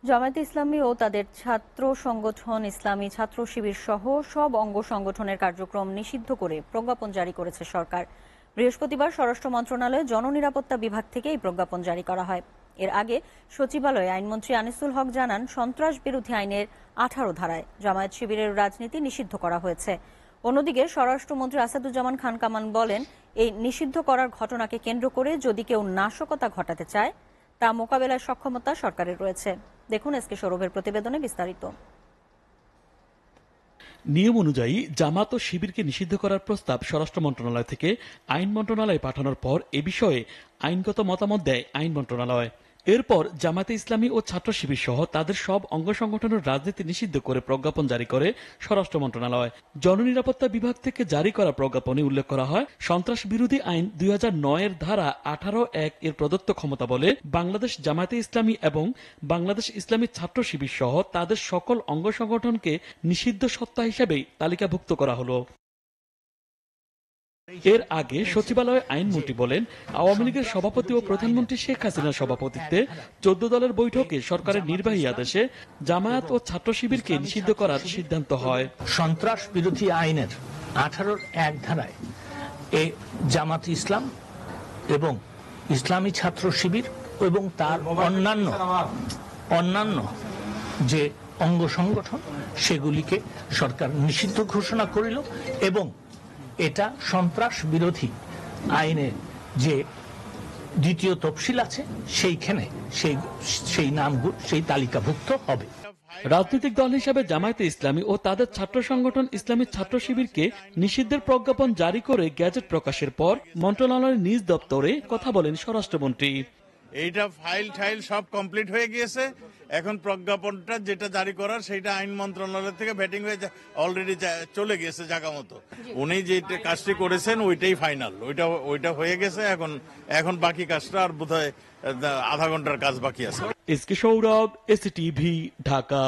জামায়াতে ইসলামী ও তাদের ছাত্র সংগঠন ইসলামী ছাত্র শিবির সহ সব অঙ্গ সংগঠনের কার্যক্রম নিষিদ্ধ করে প্রজ্ঞাপন জারি করেছে সরকার। বৃহস্পতিবার স্বরাষ্ট্র মন্ত্রণালয়ের জননিরাপত্তা বিভাগ থেকে এই প্রজ্ঞাপন জারি করা হয়। এর আগে সচিবালয়ে আইনমন্ত্রী আনিসুল হক জানান, সন্ত্রাস বিরোধী আইনের 18 ধারায় জামায়াত শিবিরের রাজনীতি নিষিদ্ধ করা হয়েছে। অন্যদিকে স্বরাষ্ট্রমন্ত্রী আসাদুজ্জামান খান কামাল বলেন, এই নিষিদ্ধ করার ঘটনাকে কেন্দ্র করে যদি কেউ নাশকতা ঘটাতে চায় তা মোকাবেলার সক্ষমতা সরকারের রয়েছে। দেখুন এসকে সৌরভের প্রতিবেদনে বিস্তারিত। নিয়ম অনুযায়ী জামাত ও শিবিরকে নিষিদ্ধ করার প্রস্তাব স্বরাষ্ট্র মন্ত্রণালয় থেকে আইন মন্ত্রণালয়ে পাঠানোর পর এ বিষয়ে আইনগত মতামত দেয় আইন মন্ত্রণালয়। এরপর জামাতে ইসলামী ও ছাত্র শিবির সহ তাদের সব অঙ্গ সংগঠনের রাজনীতি নিষিদ্ধ করে প্রজ্ঞাপন জারি করে স্বরাষ্ট্র মন্ত্রণালয়। জননিরাপত্তা বিভাগ থেকে জারি করা প্রজ্ঞাপনে উল্লেখ করা হয়, সন্ত্রাস বিরোধী আইন 2009 এর ধারা 18(1) এর প্রদত্ত ক্ষমতা বলে বাংলাদেশ জামায়াতে ইসলামী এবং বাংলাদেশ ইসলামী ছাত্র শিবির সহ তাদের সকল অঙ্গ সংগঠনকে নিষিদ্ধ সত্তা হিসেবে তালিকাভুক্ত করা হলো। এর আগে সচিবালয়ে আইনমন্ত্রী বলেন, আওয়ামী লীগের সভাপতি ও প্রধানমন্ত্রী শেখ হাসিনার সভাপতিত্বে 14 দলের বৈঠকে সরকারের নির্বাহী আদেশে জামায়াত ও ছাত্র শিবিরকে নিষিদ্ধ করার সিদ্ধান্ত হয়। সন্ত্রাস বিরোধী আইনের 18(1) ধারায় এই জামাত ইসলাম এবং ইসলামী ছাত্র শিবির এবং তার অন্যান্য যে অঙ্গ সংগঠন সেগুলিকে সরকার নিষিদ্ধ ঘোষণা করিল এবং এটা সন্ত্রাস বিরোধী আইনে যে দ্বিতীয় তফসিল আছে সেইখানে সেই নামগুলো সেই তালিকাভুক্ত হবে। রাজনৈতিক দল হিসেবে জামায়াতে ইসলামী ও তাদের ছাত্র সংগঠন ইসলামী ছাত্র শিবিরকে নিষিদ্ধের প্রজ্ঞাপন জারি করে গ্যাজেট প্রকাশের পর মন্ত্রণালয়ের নিজ দপ্তরে কথা বলেন স্বরাষ্ট্রমন্ত্রী। এইটা ফাইল সব কমপ্লিট হয়ে গিয়েছে। এখন প্রজ্ঞাপনটা যেটা জারি করার সেইটা আইন মন্ত্রণালয় থেকে ভেটিং হয়ে অলরেডি চলে গেছে জায়গা মতো। উনি যে কাজটি করেছেন ওইটাই ফাইনাল, ওইটা হয়ে গেছে। এখন বাকি কাজটা আর বোধহয় আধা ঘন্টার কাজ বাকি আছে। SK Sourav, STV, Dhaka.